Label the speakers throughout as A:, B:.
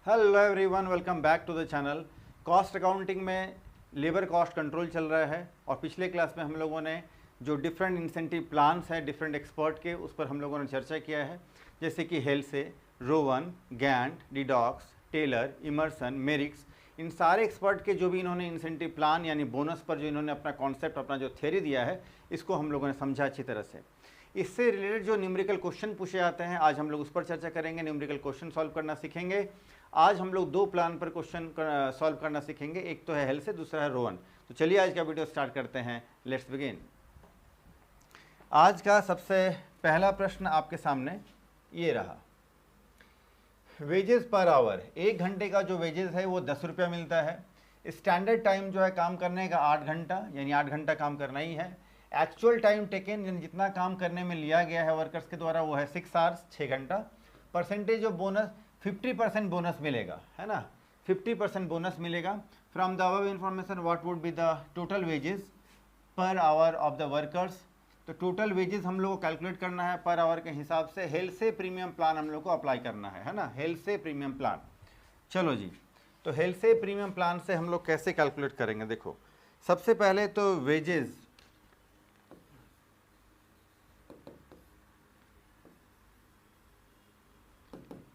A: Hello everyone, welcome back to the channel. Cost accounting में labour cost control चल रहा है और पिछले क्लास में हम लोगों ने जो डिफरेंट इंसेंटिव प्लान्स हैं डिफरेंट एक्सपर्ट के, उस पर हम लोगों ने चर्चा किया है। जैसे कि हेल्से, रोवन, गैंट, डिडॉक्स, टेलर, इमर्सन, मेरिक्स, इन सारे एक्सपर्ट के जो भी इन्होंने इंसेंटिव प्लान यानी बोनस पर जो इन्होंने अपना कॉन्सेप्ट, अपना जो थ्योरी दिया है, इसको हम लोगों ने समझा अच्छी तरह से। इससे रिलेटेड जो न्यूमेरिकल क्वेश्चन पूछे जाते हैं, आज हम लोग उस पर चर्चा करेंगे। न्यूमेरिकल क्वेश्चन सॉल्व करना सीखेंगे। आज हम लोग दो प्लान पर क्वेश्चन सॉल्व करना सीखेंगे, एक तो है हेल्से, दूसरा है रोवन। तो चलिए आज का वीडियो स्टार्ट करते हैं। Let's begin. आज का सबसे पहला प्रश्न आपके सामने ये रहा। वेजेस पर आवर, 1 घंटे का जो वेजेस है वो 10 रुपया मिलता है। स्टैंडर्ड टाइम जो है काम करने का 8 घंटा, यानी 8 घंटा काम करना ही है। एक्चुअल टाइम टेकन, यानी जितना काम करने में लिया गया है वर्कर्स के द्वारा, वो है 6 आवर्स, 6 घंटा। परसेंटेज ऑफ बोनस 50% बोनस मिलेगा, है ना, 50% बोनस मिलेगा। From the above information what would be the total wages per hour of the workers. तो टोटल वेजेस हम लोग को कैलकुलेट करना है पर आवर के हिसाब से। हेल्से प्रीमियम प्लान हम लोग को अप्लाई करना है ना, हेल्से प्रीमियम प्लान। चलो जी, तो हेल्से प्रीमियम प्लान से हम लोग कैसे कैलकुलेट करेंगे? देखो, सबसे पहले तो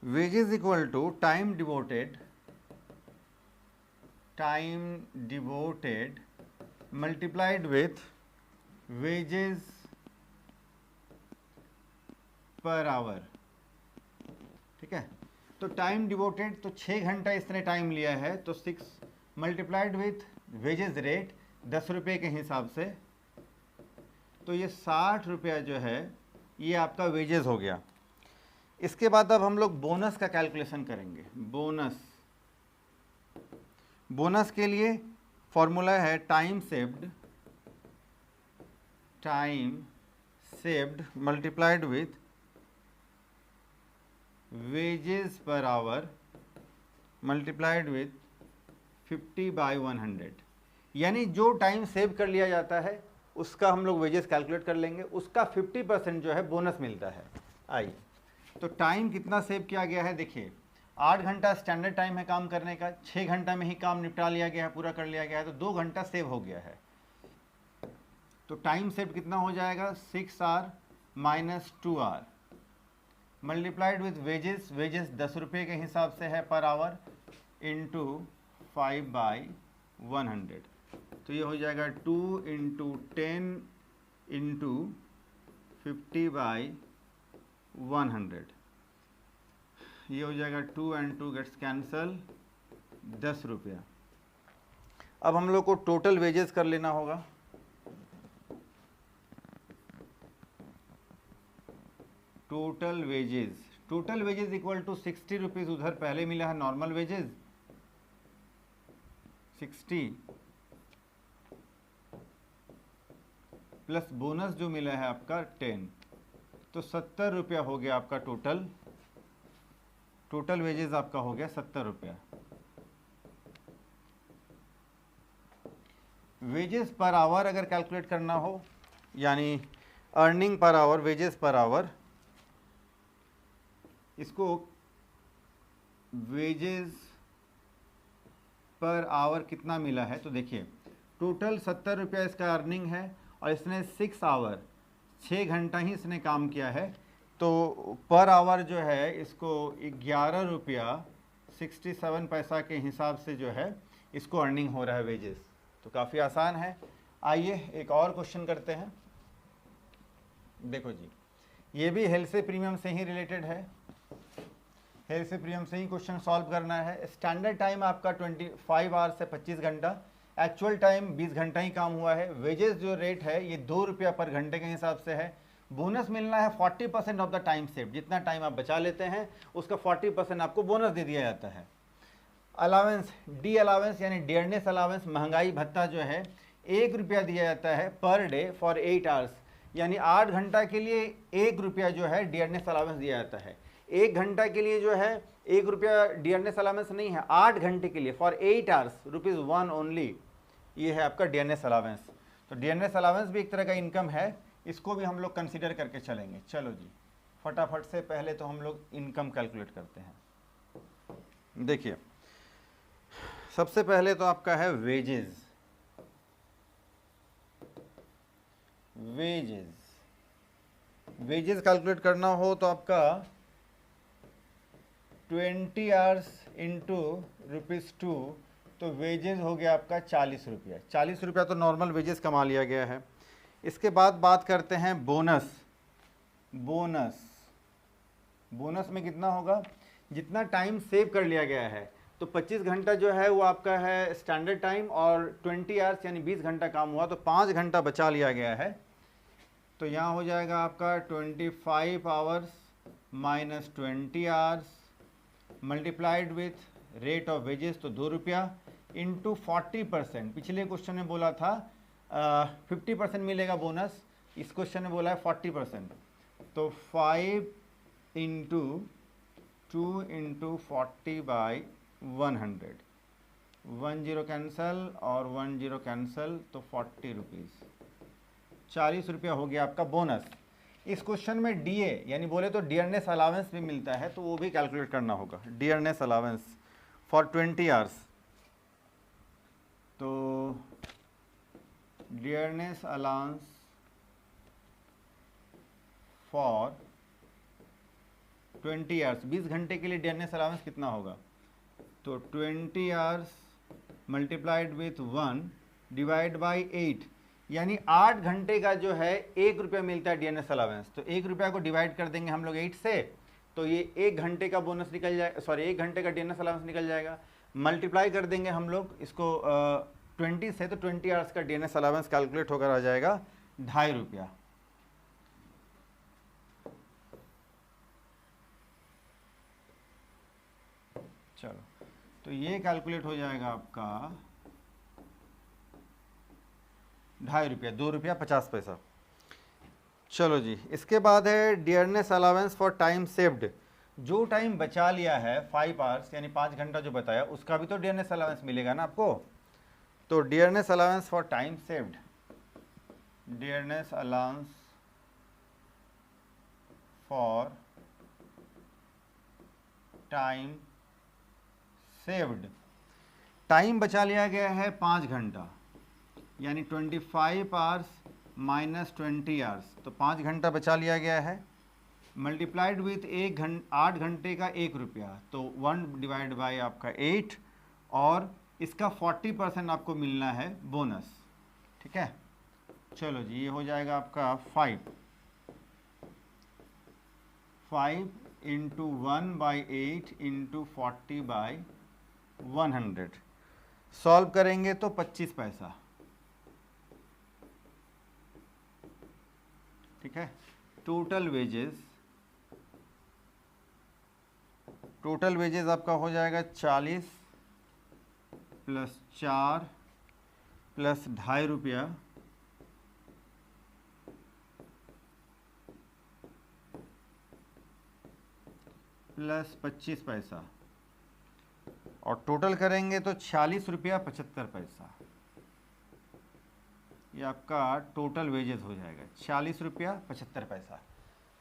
A: wages equal to time devoted multiplied with wages per hour. ठीक है, तो टाइम डिवोटेड, तो 6 घंटा इसने टाइम लिया है, तो 6 मल्टीप्लाइड विथ वेजेस रेट 10 रुपये के हिसाब से, तो ये 60 रुपया जो है ये आपका वेजेस हो गया। इसके बाद अब हम लोग बोनस का कैलकुलेशन करेंगे। बोनस के लिए फॉर्मूला है time saved multiplied with wages per hour multiplied with 50/100। यानी जो टाइम सेव कर लिया जाता है उसका हम लोग वेजेस कैलकुलेट कर लेंगे, उसका 50% जो है बोनस मिलता है। आइए, तो टाइम कितना सेव किया गया है? देखिए, 8 घंटा स्टैंडर्ड टाइम है काम करने का, 6 घंटा में ही काम निपटा लिया गया है, पूरा कर लिया गया है, तो 2 घंटा सेव हो गया है। तो टाइम सेव कितना हो जाएगा? 6 hour minus 2 hour multiplied with wages 10 रुपये के हिसाब से है पर आवर, इंटू 5/100। तो ये हो जाएगा 2 × 10 × 50/100। ये हो जाएगा 2 and 2 गेट्स कैंसल, 10 रुपया। अब हम लोग को टोटल वेजेस कर लेना होगा। Total wages equal to 60 rupees उधर पहले मिला है नॉर्मल वेजेस 60 प्लस बोनस जो मिला है आपका 10, तो 70 रुपया हो गया आपका टोटल वेजेस आपका हो गया 70 रुपया। वेजेस पर आवर अगर कैलकुलेट करना हो, यानी earning per hour, wages per hour, इसको वेजेस पर आवर कितना मिला है, तो देखिए टोटल 70 रुपया इसका अर्निंग है और इसने 6 आवर, 6 घंटा ही इसने काम किया है, तो पर आवर जो है इसको 11 रुपया 67 पैसा के हिसाब से जो है इसको अर्निंग हो रहा है वेजेस। तो काफ़ी आसान है। आइए एक और क्वेश्चन करते हैं। देखो जी, ये भी हेल्से प्रीमियम से ही रिलेटेड है, हेल्से प्रीमियम से ही क्वेश्चन सॉल्व करना है। स्टैंडर्ड टाइम आपका 25 आवर्स से 25 घंटा, एक्चुअल टाइम 20 घंटा ही काम हुआ है। वेजेस जो रेट है ये 2 रुपया पर घंटे के हिसाब से है। बोनस मिलना है 40% ऑफ द टाइम सेव, जितना टाइम आप बचा लेते हैं उसका 40% आपको बोनस दे दिया जाता है। अलावेंस, डी अलावेंस यानी डियरनेस अलावेंस, महंगाई भत्ता जो है 1 रुपया दिया जाता है पर डे फॉर 8 आवर्स, यानी 8 घंटा के लिए 1 रुपया जो है डियरनेस अलावेंस दिया जाता है। 1 घंटा के लिए जो है 1 रुपया डियरनेस अलावेंस नहीं है, 8 घंटे के लिए फॉर 8 आवर्स ₹1 ओनली, ये है आपका डियरनेस अलावेंस। तो डियरनेस अलावेंस भी एक तरह का इनकम है, इसको भी हम लोग कंसीडर करके चलेंगे। चलो जी, फटाफट से पहले तो हम लोग इनकम कैलकुलेट करते हैं। देखिए सबसे पहले तो आपका है वेजेस। वेजेस कैलकुलेट करना हो तो आपका 20 आवर्स इंटू ₹2, तो वेजेस हो गया आपका 40 रुपया। 40 रुपया तो नॉर्मल वेजेस कमा लिया गया है। इसके बाद बात करते हैं बोनस। बोनस में कितना होगा, जितना टाइम सेव कर लिया गया है, तो 25 घंटा जो है वो आपका है स्टैंडर्ड टाइम, और 20 आवर्स यानी 20 घंटा काम हुआ तो 5 घंटा बचा लिया गया है। तो यहाँ हो जाएगा आपका 25 hours minus 20 hours multiplied with rate of wages, तो ₹2 इंटू 40%। पिछले क्वेश्चन में बोला था 50% मिलेगा बोनस, इस क्वेश्चन में बोला है 40%। तो 5 इंटू 2 इंटू 40/100, 10 कैंसल और 10 कैंसल, तो 40 रुपीज़, 40 रुपया हो गया आपका बोनस। इस क्वेश्चन में डीए यानी बोले तो डियरनेस अलावेंस भी मिलता है, तो वो भी कैलकुलेट करना होगा। डियरनेस अलावेंस फॉर 20 आवर्स, तो डियरनेस अलाउंस फॉर 20 आवर्स, 20 घंटे के लिए डियरनेस अलाउंस कितना होगा, तो 20 hours multiplied with 1 divide by 8, यानी 8 घंटे का जो है ₹1 मिलता है डियरनेस अलावेंस। तो ₹1 को डिवाइड कर देंगे हम लोग 8 से, तो ये 1 घंटे का बोनस निकल जाए, सॉरी 1 घंटे का डियरनेस अलावेंस निकल जाएगा। मल्टीप्लाई कर देंगे हम लोग इसको 20 से, तो 20 आवर्स का डियरनेस अलावेंस कैलकुलेट होकर आ जाएगा ₹2.5। चलो, तो ये कैलकुलेट हो जाएगा आपका ₹2.5, ₹2.50। चलो जी, इसके बाद है dearness allowance for time saved. जो टाइम बचा लिया है 5 आवर्स यानी 5 घंटा जो बताया, उसका भी तो डियरनेस अलावेंस मिलेगा ना आपको। तो dearness allowance for time saved, dearness allowance for time saved, time बचा लिया गया है 5 घंटा, यानी 25 आवर्स माइनस 20 आवर्स, तो 5 घंटा बचा लिया गया है, मल्टीप्लाइड विथ 8 घंटे का ₹1, तो 1 डिवाइड बाई आपका 8, और इसका 40% आपको मिलना है बोनस। ठीक है, चलो जी, ये हो जाएगा आपका 5 इंटू 1/8 इंटू 40/100, सॉल्व करेंगे तो 25 पैसा। ठीक है, टोटल वेजेस आपका हो जाएगा 40 प्लस 4 प्लस ₹2.5 प्लस 25 पैसा, और टोटल करेंगे तो ₹46.75। ये आपका टोटल वेजेस हो जाएगा ₹46.75।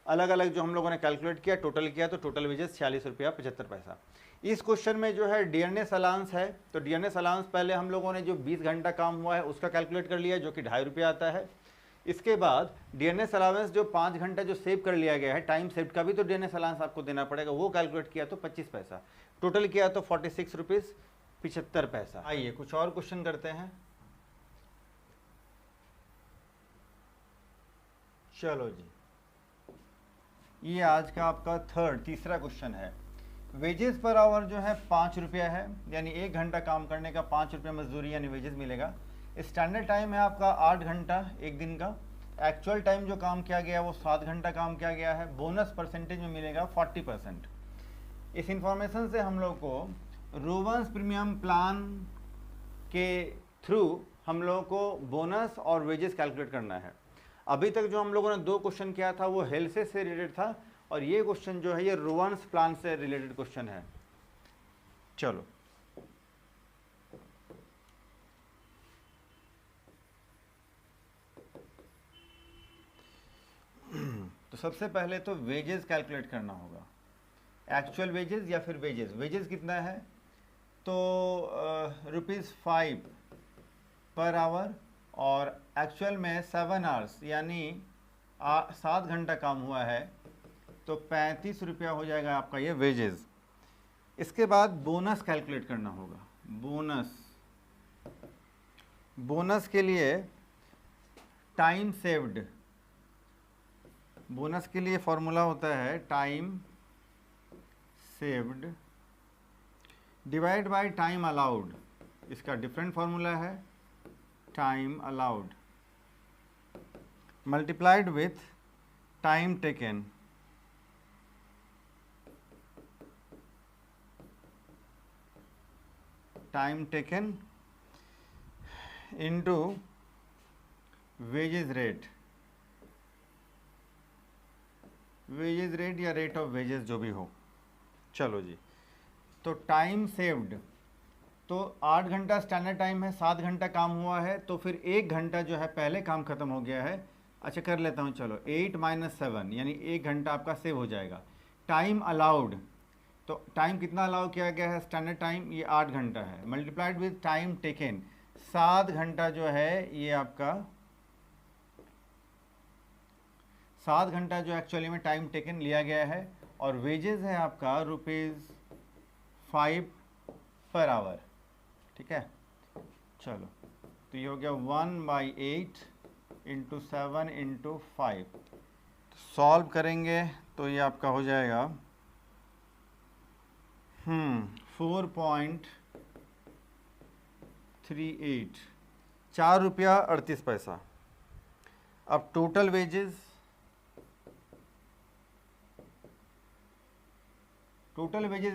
A: अलग अलग जो हम लोगों ने कैलकुलेट किया, टोटल किया, तो टोटल वेजेस ₹46.75। इस क्वेश्चन में जो है डियरनेस अलाउंस है, तो डियरनेस अलाउंस पहले हम लोगों ने जो 20 घंटा काम हुआ है उसका कैलकुलेट कर लिया, जो कि ₹2.5 आता है। इसके बाद डियरनेस अलाउंस जो 5 घंटा जो सेव कर लिया गया है, टाइम सेव का भी तो डियरनेस अलाउंस आपको देना पड़ेगा, वो कैलकुलेट किया तो 25 पैसा, टोटल किया तो ₹46.75। आइए कुछ और क्वेश्चन करते हैं। चलो जी, ये आज का आपका तीसरा क्वेश्चन है। वेजेस पर आवर जो है ₹5 है, यानी 1 घंटा काम करने का ₹5 मजदूरी यानी वेजेस मिलेगा। स्टैंडर्ड टाइम है आपका 8 घंटा एक दिन का, एक्चुअल टाइम जो काम किया गया वो 7 घंटा काम किया गया है। बोनस परसेंटेज में मिलेगा 40%। इस इंफॉर्मेशन से हम लोग को रोवंस प्रीमियम प्लान के थ्रू हम लोग को बोनस और वेजेस कैलकुलेट करना है। अभी तक जो हम लोगों ने 2 क्वेश्चन किया था वो हेल्थ से रिलेटेड था, और ये क्वेश्चन जो है ये रोवंस प्लान से रिलेटेड क्वेश्चन है। चलो, तो सबसे पहले तो वेजेस कैलकुलेट करना होगा। एक्चुअल वेजेस या फिर वेजेस, वेजेस कितना है तो ₹5 पर आवर, और एक्चुअल में 7 आवर्स यानी 7 घंटा काम हुआ है, तो 35 रुपया हो जाएगा आपका ये वेजेस। इसके बाद बोनस कैलकुलेट करना होगा। बोनस के लिए टाइम सेव्ड, बोनस के लिए फॉर्मूला होता है time saved divide by time allowed. इसका डिफरेंट फॉर्मूला है time allowed multiplied with time taken. Time taken into wages rate, wages rate या रेट ऑफ वेजेस जो भी हो। चलो जी, तो टाइम सेव्ड, तो 8 घंटा स्टैंडर्ड टाइम है, 7 घंटा काम हुआ है, तो फिर 1 घंटा जो है पहले काम खत्म हो गया है। अच्छा कर लेता हूँ, चलो 8 - 7 यानी 1 घंटा आपका सेव हो जाएगा। टाइम अलाउड, तो टाइम कितना अलाउ किया गया है स्टैंडर्ड टाइम, ये 8 घंटा है, मल्टीप्लाइड विथ टाइम टेकन, 7 घंटा जो है ये आपका 7 घंटा जो एक्चुअली में टाइम टेकन लिया गया है, और वेजेस है आपका ₹5 पर आवर। ठीक है, चलो तो ये हो गया 1/8 × 7 × 5। तो सॉल्व करेंगे तो ये आपका हो जाएगा 4.38, ₹4.38। अब total wages,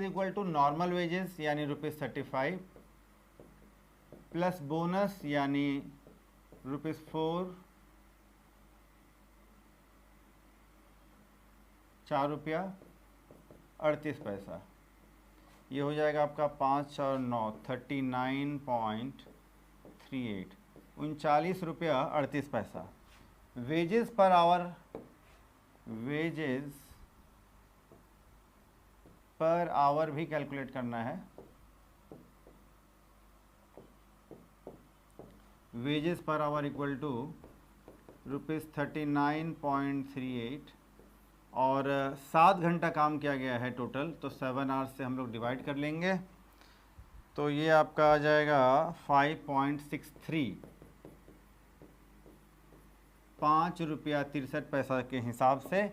A: equal to normal wages यानी ₹35 प्लस बोनस यानी ₹4, ₹4.38। ये हो जाएगा आपका 5 और 9 39.38, ₹39.38। Wages per hour, wages per hour भी कैलकुलेट करना है। Wages per hour equal to ₹39.38, और 7 घंटा काम किया गया है टोटल, तो 7 आवर्स से हम लोग डिवाइड कर लेंगे, तो ये आपका आ जाएगा 5.63, ₹5.63 के हिसाब से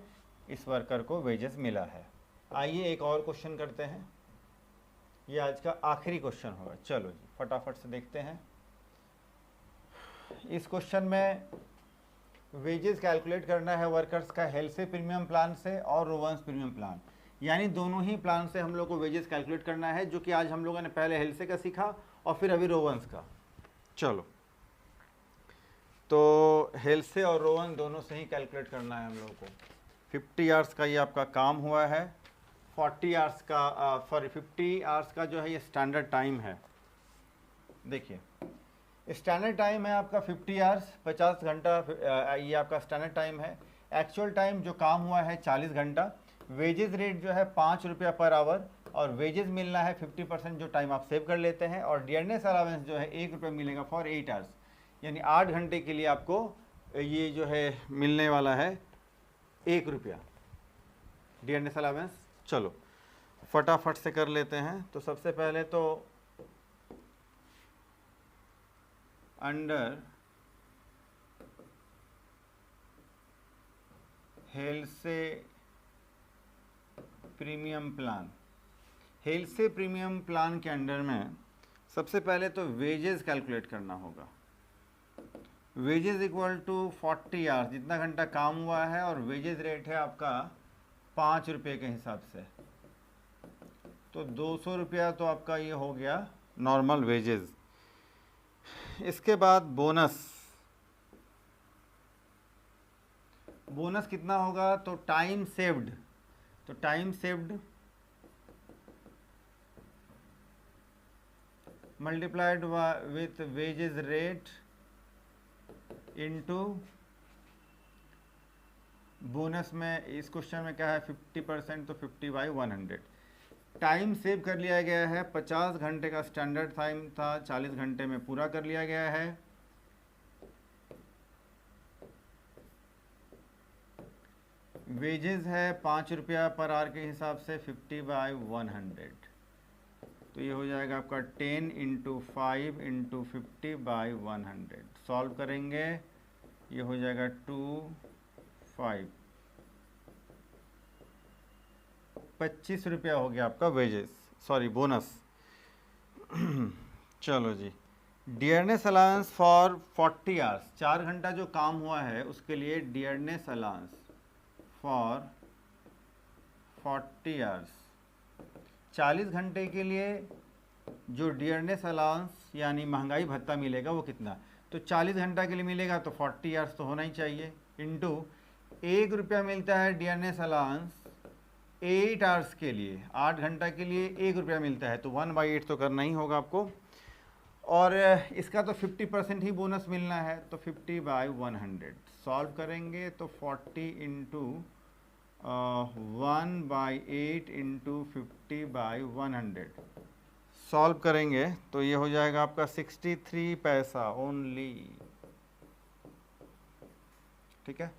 A: इस वर्कर को वेजेस मिला है। आइए एक और क्वेश्चन करते हैं, ये आज का आखिरी क्वेश्चन होगा। चलो जी फटाफट से देखते हैं। इस क्वेश्चन में वेजेस कैलकुलेट करना है वर्कर्स का हेल्से प्रीमियम प्लान से और रोवंस प्रीमियम प्लान, यानी दोनों ही प्लान से हम लोग को वेजेस कैलकुलेट करना है, जो कि आज हम लोगों ने पहले हेल्से का सीखा और फिर अभी रोवंस का। चलो तो हेल्से और रोवन दोनों से ही कैलकुलेट करना है हम लोगों को। 50 आवर्स का ये आपका काम हुआ है, 40 आवर्स का 50 आवर्स का जो है ये स्टैंडर्ड टाइम है। देखिए स्टैंडर्ड टाइम है आपका 50 आवर्स, 50 घंटा ये आपका स्टैंडर्ड टाइम है। एक्चुअल टाइम जो काम हुआ है 40 घंटा। वेजेस रेट जो है ₹5 पर आवर, और वेजेस मिलना है 50% जो टाइम आप सेव कर लेते हैं, और डियरनेस अलावेंस जो है ₹1 मिलेगा फॉर 8 आवर्स, यानी 8 घंटे के लिए आपको ये जो है मिलने वाला है ₹1 डियरनेस अलावेंस। चलो फटाफट से कर लेते हैं। तो सबसे पहले तो under हेल्से premium plan, हेल्से premium plan के अंडर में सबसे पहले तो वेजेस कैलकुलेट करना होगा। वेजेस इक्वल टू 40 आवर्स, जितना घंटा काम हुआ है, और वेजेस रेट है आपका ₹5 के हिसाब से, तो ₹200 तो आपका ये हो गया नॉर्मल वेजेस। इसके बाद बोनस, बोनस कितना होगा तो टाइम सेव्ड, तो time saved multiplied with wages rate into bonus में इस क्वेश्चन में क्या है 50%, तो 50/100। टाइम सेव कर लिया गया है, 50 घंटे का स्टैंडर्ड टाइम था, 40 घंटे में पूरा कर लिया गया है। वेजेस है 5 रुपया पर आवर के हिसाब से 50/100, तो ये हो जाएगा आपका 10 × 5 × 50/100। सॉल्व करेंगे, ये हो जाएगा 25 25 रुपया हो गया आपका वेजेस, सॉरी बोनस। चलो जी, डियरनेस अलाउंस फॉर 40 आवर्स, 4 घंटा जो काम हुआ है उसके लिए डियरनेस अलाउंस फॉर 40 आवर्स, 40 घंटे के लिए जो डियरनेस अलाउंस यानी महंगाई भत्ता मिलेगा वो कितना, तो 40 घंटा के लिए मिलेगा तो 40 आवर्स तो होना ही चाहिए, इंटू 1 रुपया मिलता है डियरनेस अलाउंस 8 आवर्स के लिए, 8 घंटा के लिए 1 रुपया मिलता है, तो 1/8 तो करना ही होगा आपको, और इसका तो 50% ही बोनस मिलना है, तो 50/100। सॉल्व करेंगे तो 40 × 1/8 × 50/100 सॉल्व करेंगे तो ये हो जाएगा आपका 63 पैसा ओनली। ठीक है,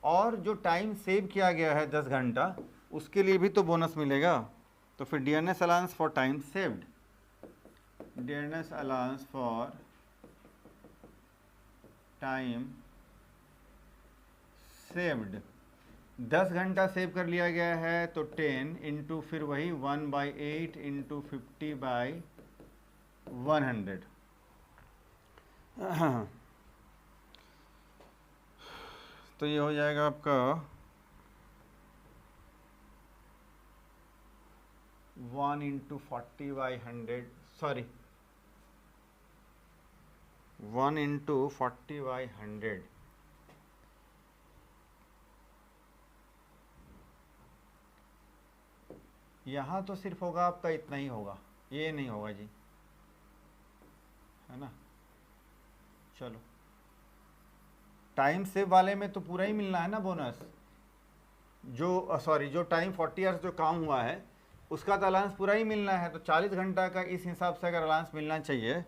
A: और जो टाइम सेव किया गया है 10 घंटा, उसके लिए भी तो बोनस मिलेगा, तो फिर dearness allowance for time saved, dearness allowance for time saved, 10 घंटा सेव कर लिया गया है, तो 10 इंटू फिर वही 1/8 × 50/100। तो ये हो जाएगा आपका 1 × 40/100, सॉरी 1 × 40/100, यहाँ तो सिर्फ होगा आपका इतना ही होगा, ये नहीं होगा जी, है ना। चलो, टाइम सेव वाले में तो पूरा ही मिलना है ना बोनस, जो सॉरी जो टाइम 40 आवर्स जो काम हुआ है उसका तो अलाउंस पूरा ही मिलना है, तो 40 घंटा का इस हिसाब से अगर अलाउंस मिलना चाहिए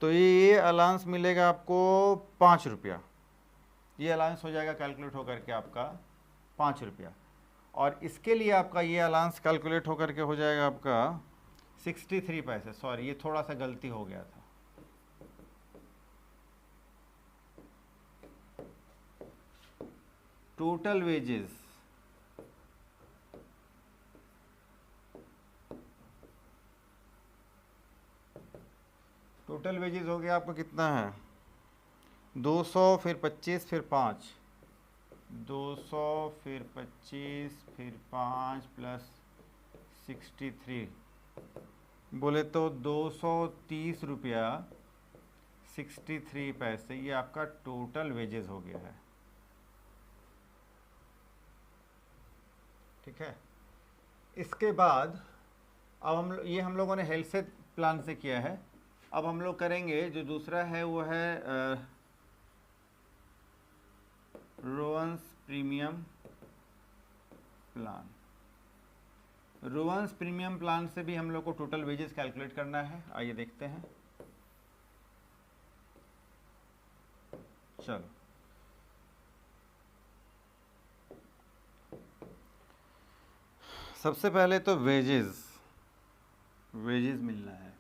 A: तो ये अलाउंस मिलेगा आपको 5 रुपया, ये अलाउंस हो जाएगा कैलकुलेट होकर के आपका 5 रुपया, और इसके लिए आपका ये अलाउंस कैलकुलेट होकर के हो जाएगा आपका 63 पैसे, सॉरी ये थोड़ा सा गलती हो गया था। टोटल वेजेस, टोटल वेजेस हो गया आपका कितना है 200 फिर 25 फिर 5, 200 फिर 25 फिर 5 प्लस 63, बोले तो 230 रुपया 63 पैसे, ये आपका टोटल वेजेस हो गया है। ठीक है, इसके बाद अब ये हम लोगों ने हेल्थ से प्लान से किया है, अब हम लोग करेंगे जो दूसरा है वो है rowans premium plan. Rowans premium plan से भी हम लोग को टोटल वेजेस कैलकुलेट करना है, आइए देखते हैं। चलो, सबसे पहले तो वेजेस मिलना है।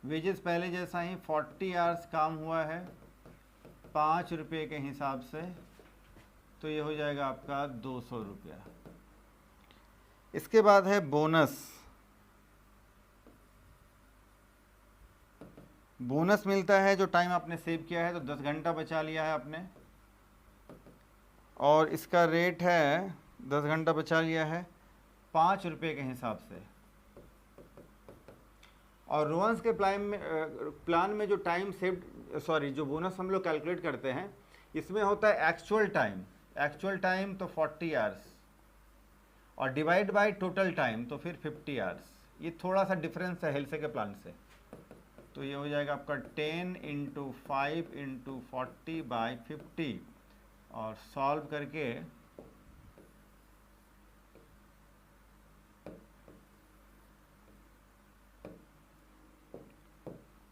A: वेजेस पहले जैसा ही 40 आवर्स काम हुआ है 5 रुपये के हिसाब से, तो ये हो जाएगा आपका 200 रुपया। इसके बाद है बोनस, बोनस मिलता है जो टाइम आपने सेव किया है, तो 10 घंटा बचा लिया है आपने, और इसका रेट है 10 घंटा बचा लिया है 5 रुपये के हिसाब से। और रोवंस के प्लान में जो टाइम सेव सॉरी जो बोनस हम लोग कैलकुलेट करते हैं, इसमें होता है एक्चुअल टाइम तो 40 आवर्स और डिवाइड बाय टोटल टाइम तो फिर 50 आवर्स, ये थोड़ा सा डिफरेंस है हेल्थ के प्लान से। तो ये हो जाएगा आपका 10 × 5 × 40/50 और सॉल्व करके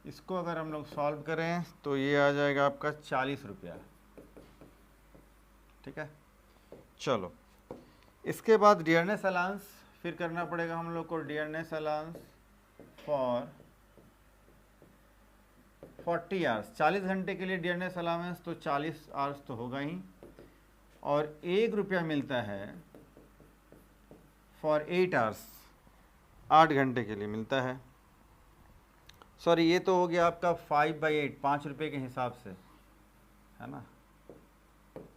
A: इसको अगर हम लोग सॉल्व करें तो ये आ जाएगा आपका 40 रुपया। ठीक है, चलो इसके बाद डियरनेस अलाउंस फिर करना पड़ेगा हम लोग को। डियरनेस अलाउंस फॉर 40 आवर्स, 40 घंटे के लिए डियरनेस अलाउंस तो 40 आवर्स तो होगा ही, और 1 रुपया मिलता है फॉर 8 आवर्स, 8 घंटे के लिए मिलता है। सॉरी, ये तो हो गया आपका 5/8, 5 रुपये के हिसाब से, है ना,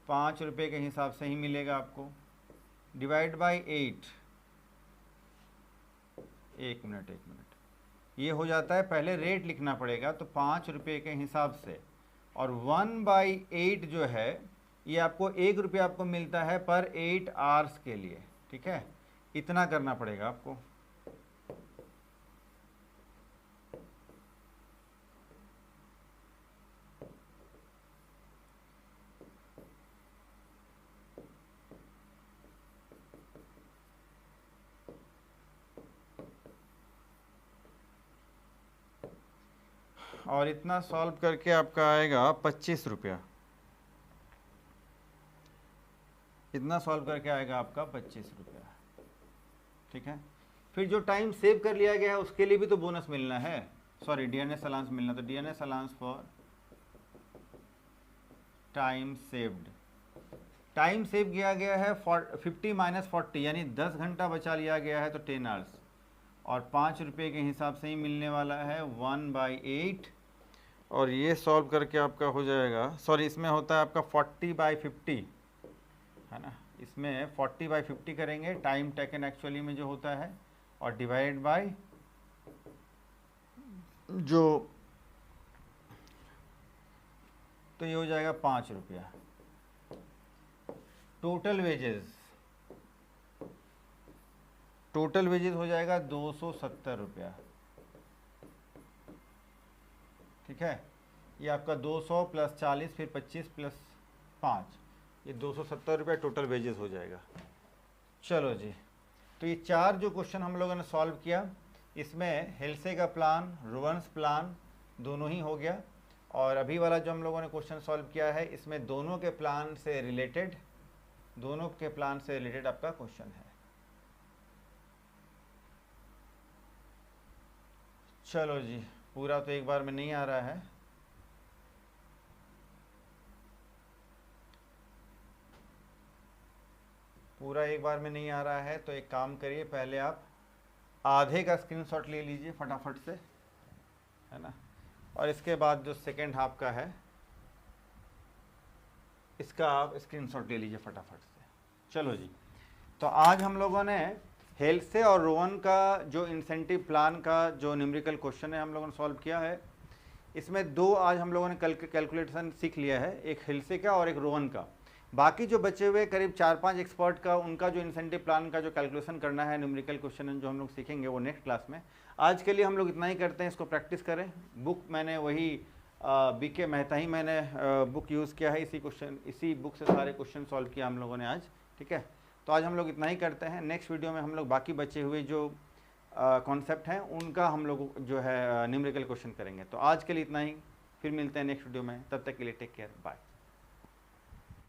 A: 5 रुपये के हिसाब से ही मिलेगा आपको। डिवाइड बाई 8, एक मिनट, ये हो जाता है, पहले रेट लिखना पड़ेगा तो 5 रुपये के हिसाब से, और 1/8 जो है ये आपको 1 रुपया आपको मिलता है पर 8 आवर्स के लिए। ठीक है, इतना करना पड़ेगा आपको। और इतना सॉल्व करके आपका आएगा 25 रुपया। इतना सॉल्व करके आएगा आपका 25 रुपया। ठीक है, फिर जो टाइम सेव कर लिया गया है उसके लिए भी तो बोनस मिलना है, सॉरी डियरनेस अलाउंस मिलना, तो dearness allowance for time saved, time save किया गया है 50 - 40 यानी 10 घंटा बचा लिया गया है तो 10 आवर्स, और 5 रुपये के हिसाब से ही मिलने वाला है 1/8, और ये सॉल्व करके आपका हो जाएगा, सॉरी इसमें होता है आपका 40/50, है ना, इसमें 40/50 करेंगे टाइम टेकन एक्चुअली में जो होता है, और डिवाइड बाय जो, तो ये हो जाएगा 5 रुपया। टोटल वेजेस हो जाएगा 270 रुपया। ठीक है, ये आपका 200 + 40 फिर 25 + 5, ये 270 रुपया टोटल वेजेस हो जाएगा। चलो जी, तो ये 4 जो क्वेश्चन हम लोगों ने सॉल्व किया, इसमें हेल्से का प्लान, रोवन्स प्लान दोनों ही हो गया, और अभी वाला जो हम लोगों ने क्वेश्चन सॉल्व किया है इसमें दोनों के प्लान से रिलेटेड आपका क्वेश्चन है। चलो जी, पूरा तो एक बार में नहीं आ रहा है, तो एक काम करिए, पहले आप आधे का स्क्रीनशॉट ले लीजिए फटाफट से, है ना, और इसके बाद जो सेकेंड हाफ का है इसका आप स्क्रीनशॉट ले लीजिए फटाफट से। चलो जी, तो आज हम लोगों ने हेल्से और रोवन का जो इंसेंटिव प्लान का जो न्यूमेरिकल क्वेश्चन है हम लोगों ने सॉल्व किया है। इसमें 2 आज हम लोगों ने कैलकुलेशन सीख लिया है, एक हेल्से का और एक रोवन का। बाकी जो बचे हुए करीब 4-5 एक्सपर्ट का, उनका जो इंसेंटिव प्लान का जो कैलकुलेशन करना है, न्यूमेरिकल क्वेश्चन जो हम लोग सीखेंगे वो नेक्स्ट क्लास में। आज के लिए हम लोग इतना ही करते हैं, इसको प्रैक्टिस करें। बुक मैंने वही BK मेहता ही मैंने बुक यूज़ किया है, इसी बुक से सारे क्वेश्चन सॉल्व किया हम लोगों ने आज। ठीक है, तो आज हम लोग इतना ही करते हैं। नेक्स्ट वीडियो में हम लोग बाकी बचे हुए जो कॉन्सेप्ट हैं उनका हम लोग जो है न्यूमेरिकल क्वेश्चन करेंगे। तो आज के लिए इतना ही, फिर मिलते हैं नेक्स्ट वीडियो में, तब तक के लिए टेक केयर, बाय।